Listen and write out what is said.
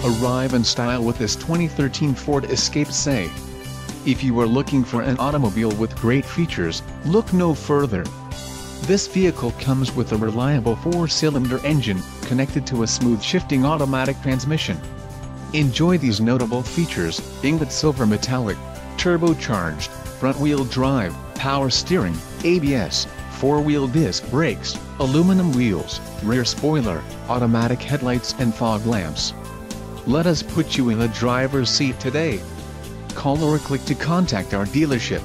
Arrive in style with this 2013 Ford Escape SE. If you are looking for an automobile with great features, look no further. This vehicle comes with a reliable 4-cylinder engine, connected to a smooth shifting automatic transmission. Enjoy these notable features: ingot silver metallic, turbocharged, front-wheel drive, power steering, ABS, 4-wheel disc brakes, aluminum wheels, rear spoiler, automatic headlights and fog lamps. Let us put you in the driver's seat today. Call or click to contact our dealership.